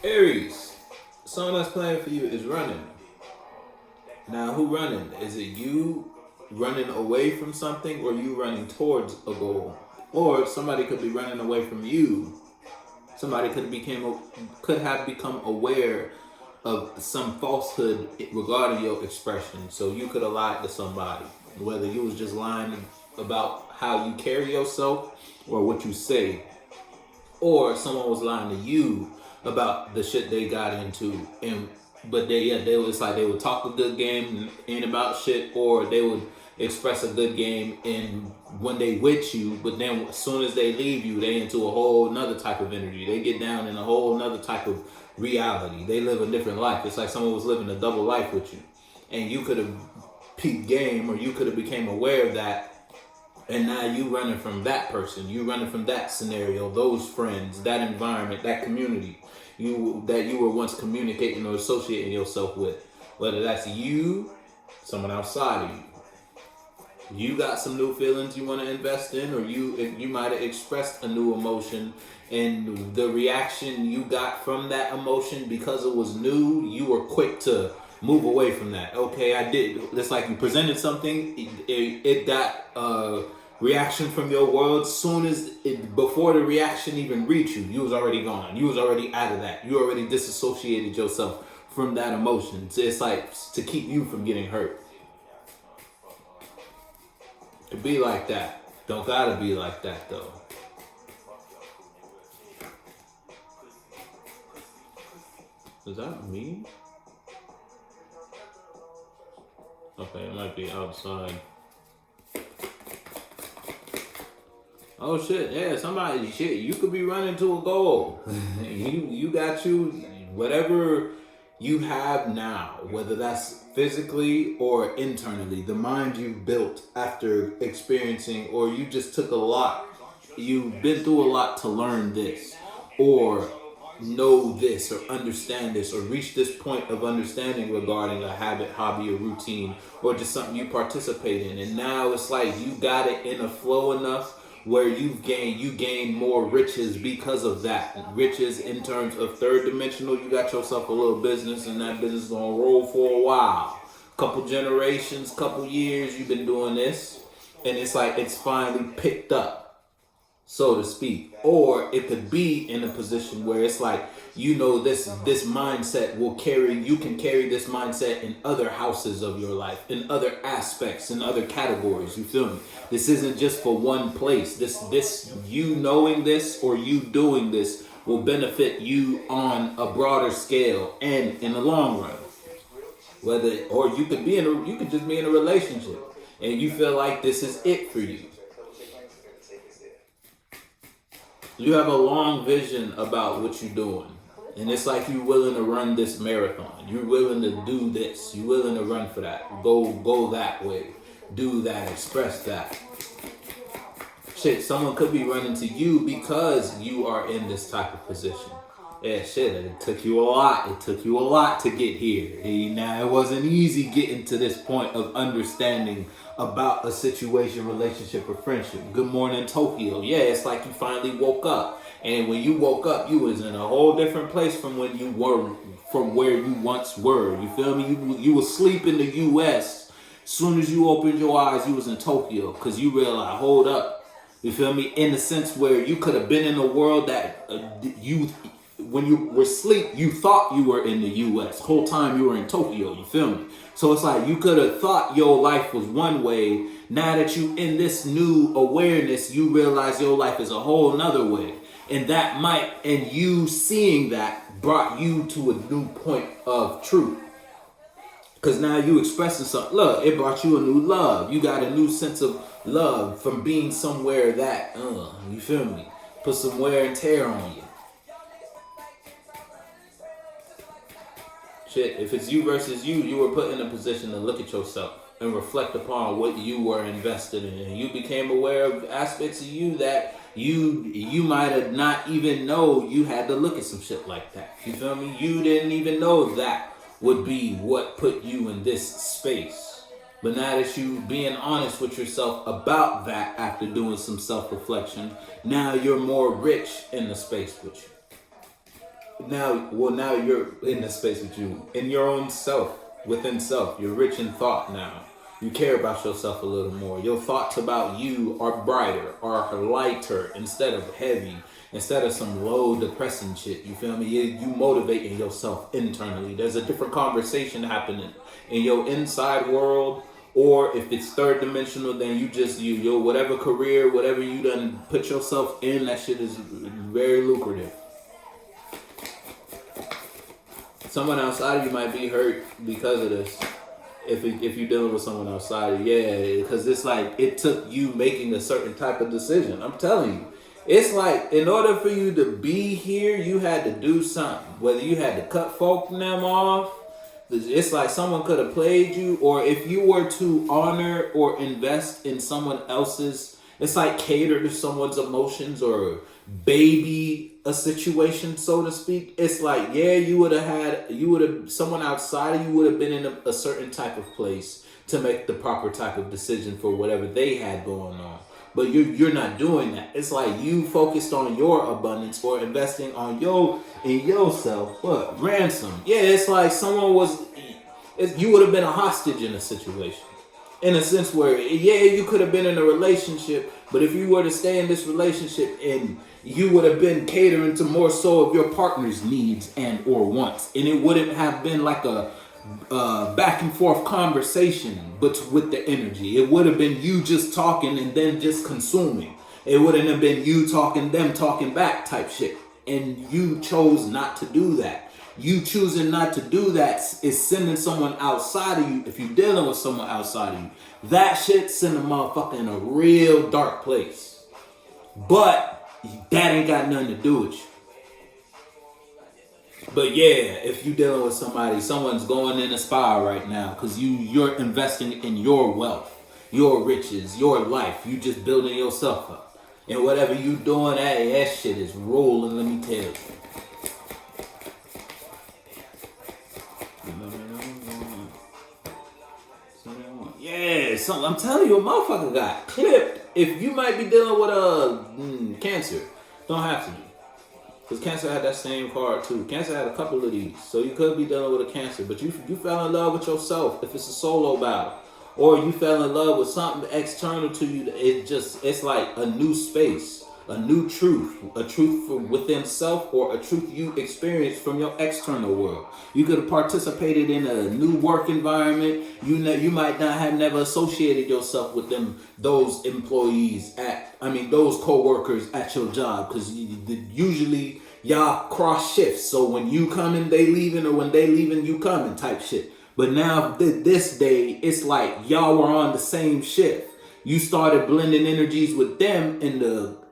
Aries, the song that's playing for you is Running. Now, who running? Is it you running away from something or you running towards a goal? Or somebody could be running away from you. Somebody could have become aware of some falsehood regarding your expression. So you could have lied to somebody, whether you was just lying about how you carry yourself or what you say, or someone was lying to you about the shit they got into, and but they was like they would talk a good game and ain't about shit, or they would express a good game and when they with you, but then as soon as they leave you, they into a whole another type of energy. They get down in a whole another type of reality. They live a different life. It's like someone was living a double life with you, and you could have peaked game, or you could have became aware of that, and now you running from that person, you running from that scenario, those friends, that environment, that community you were once communicating or associating yourself with. Whether that's you, someone outside of you. You got some new feelings you want to invest in, or you might have expressed a new emotion, and the reaction you got from that emotion because it was new, you were quick to move away from that. Okay, I did. It's like you presented something, it got reaction from your world. Soon as before the reaction even reached you, you was already gone. You was already out of that. You already disassociated yourself from that emotion. It's like to keep you from getting hurt. It be like that. Don't gotta be like that though. Is that me? Okay, it might be outside. Oh shit, yeah, somebody shit, you could be running to a goal. you got you whatever you have now, whether that's physically or internally, the mind you've built after experiencing, or you just took a lot, you've been through a lot to learn this, or know this, or understand this, or reach this point of understanding regarding a habit, hobby, or routine, or just something you participate in. And now it's like you got it in a flow enough where you gain more riches because of that. Riches in terms of third dimensional. You got yourself a little business, and that business is gonna roll for a while. Couple generations, couple years you've been doing this, and it's like it's finally picked up, so to speak. Or it could be in a position where it's like, this mindset will carry, you can carry this mindset in other houses of your life, in other aspects, in other categories. You feel me? This isn't just for one place. This you knowing this or you doing this will benefit you on a broader scale and in the long run. Whether, or you could just be in a relationship and you feel like this is it for you. You have a long vision about what you're doing. And it's like you're willing to run this marathon. You're willing to do this. You're willing to run for that. Go that way. Do that. Express that. Shit, someone could be running to you because you are in this type of position. Yeah, shit, it took you a lot. It took you a lot to get here. Now, it wasn't easy getting to this point of understanding about a situation, relationship, or friendship. Good morning, Tokyo. Yeah, it's like you finally woke up. And when you woke up, you was in a whole different place from when you were, from where you once were. You feel me? You was asleep in the U.S. As soon as you opened your eyes, you was in Tokyo. Because you realized, hold up. You feel me? In the sense where you could have been in a world that when you were asleep, you thought you were in the U.S. Whole time you were in Tokyo. You feel me? So it's like you could have thought your life was one way. Now that you in this new awareness, you realize your life is a whole nother way. And you seeing that brought you to a new point of truth. Because now you expressing something. Look, it brought you a new love. You got a new sense of love from being somewhere that, you feel me? Put some wear and tear on you. Shit, if it's you versus you, you were put in a position to look at yourself and reflect upon what you were invested in. And you became aware of aspects of you that you might have not even know you had to look at some shit like that. You feel me? You didn't even know that would be what put you in this space. But now that you being honest with yourself about that after doing some self-reflection, now you're more rich in the space with you. now you're in the space with you, in your own self, within self. You're rich in thought now. You care about yourself a little more. Your thoughts about you are brighter, are lighter, instead of heavy, instead of some low depressing shit. You feel me? You motivating yourself internally. There's a different conversation happening in your inside world. Or if it's third dimensional, then your whatever career, whatever you done put yourself in, that shit is very lucrative. Someone outside of you might be hurt because of this. If you're dealing with someone outside of you, yeah, because it's like it took you making a certain type of decision. I'm telling you. It's like in order for you to be here, you had to do something. Whether you had to cut folk from them off, it's like someone could have played you, or if you were to honor or invest in someone else's, it's like cater to someone's emotions or baby a situation, so to speak. It's like, yeah, someone outside of you would have been in a certain type of place to make the proper type of decision for whatever they had going on. But you're not doing that. It's like you focused on your abundance or investing on in yourself. What? Ransom. Yeah, it's like you would have been a hostage in a situation. In a sense where, yeah, you could have been in a relationship, but if you were to stay in this relationship and you would have been catering to more so of your partner's needs and or wants. And it wouldn't have been like a back and forth conversation, but with the energy. It would have been you just talking and then just consuming. It wouldn't have been you talking, them talking back type shit. And you chose not to do that. You choosing not to do that is sending someone outside of you. If you're dealing with someone outside of you, that shit send a motherfucker in a real dark place. But that ain't got nothing to do with you. But yeah, if you dealing with someone's going in a spiral right now because you're investing in your wealth, your riches, your life. You just building yourself up. And whatever you doing, that shit is rolling, let me tell you. Yeah, I'm telling you, a motherfucker got clipped. If you might be dealing with cancer, don't have to do. Because cancer had that same card too. Cancer had a couple of these. So you could be dealing with a cancer, but you fell in love with yourself if it's a solo battle. Or you fell in love with something external to you. It's like a new space, a new truth, a truth from within self, or a truth you experience from your external world. You could have participated in a new work environment. You might not have never associated yourself with those employees those co-workers at your job, because usually y'all cross shifts. So when you coming, they leaving, or when they leaving, you coming type shit. But now this day, it's like y'all were on the same shift. You started blending energies with them,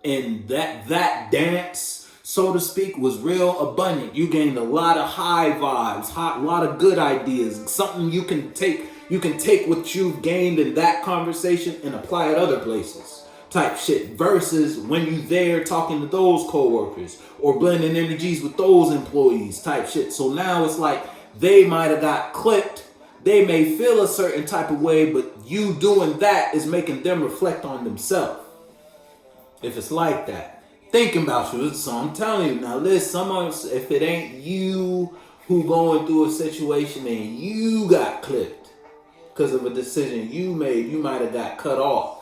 and that dance, so to speak, was real abundant. You gained a lot of high vibes, a lot of good ideas, something you can take what you've gained in that conversation and apply it other places type shit, versus when you there talking to those coworkers or blending energies with those employees type shit. So now it's like they might have got clipped. They may feel a certain type of way, but you doing that is making them reflect on themselves. If it's like that, thinking about you. So I'm telling you now, listen, if it ain't you who going through a situation and you got clipped because of a decision you made, you might have got cut off.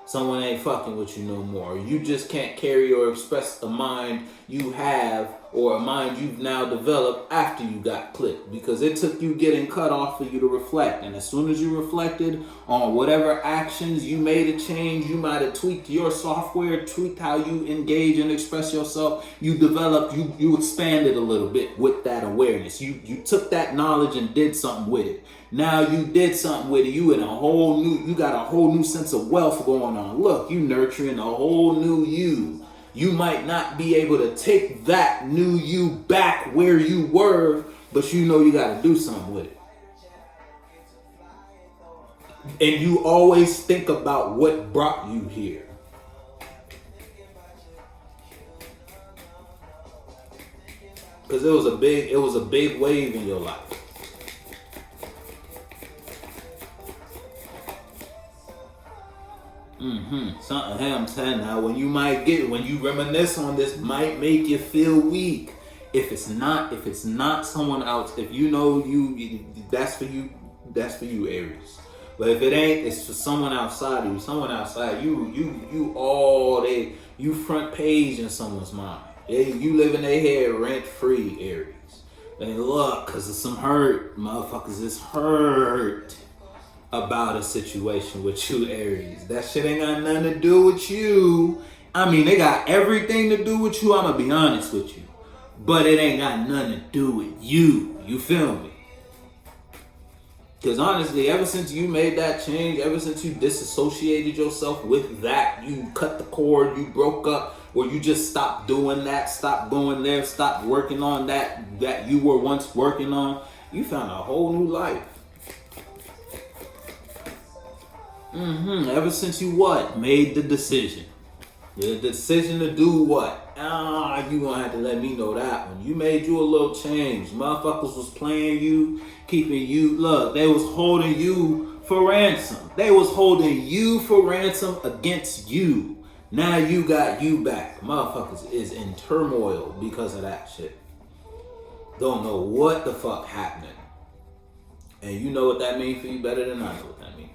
Someone ain't fucking with you no more. You just can't carry or express a mind you have, or a mind you've now developed after you got clipped, because it took you getting cut off for you to reflect. And as soon as you reflected on whatever actions, you made a change. You might have tweaked your software, tweaked how you engage and express yourself. You developed, you expanded a little bit with that awareness. You took that knowledge and did something with it. Now you did something with it. You got a whole new sense of wealth going on. Look, you nurturing a whole new you. You might not be able to take that new you back where you were, but you know you got to do something with it. And you always think about what brought you here. Because it was a big wave in your life. Something I'm saying now, when you reminisce on this, might make you feel weak. If it's not someone else, if you know that's for you, Aries. But if it ain't, it's for someone outside of you. Someone outside you all day. You front page in someone's mind. You live in their head rent free, Aries. And look, cause of some hurt, motherfuckers is hurt about a situation with you, Aries. That shit ain't got nothing to do with you. I mean, they got everything to do with you. I'm gonna be honest with you, but it ain't got nothing to do with you. You feel me? Because honestly, ever since you made that change, ever since you disassociated yourself with that, you cut the cord, you broke up, or you just stopped doing that, stopped going there, stopped working on that you were once working on, you found a whole new life. Ever since you what? Made the decision. The decision to do what? You gonna have to let me know that one. You made you a little change. Motherfuckers was playing you, keeping you. Look, they was holding you for ransom. They was holding you for ransom against you. Now you got you back. Motherfuckers is in turmoil because of that shit. Don't know what the fuck happening. And you know what that means for you better than I know what that means.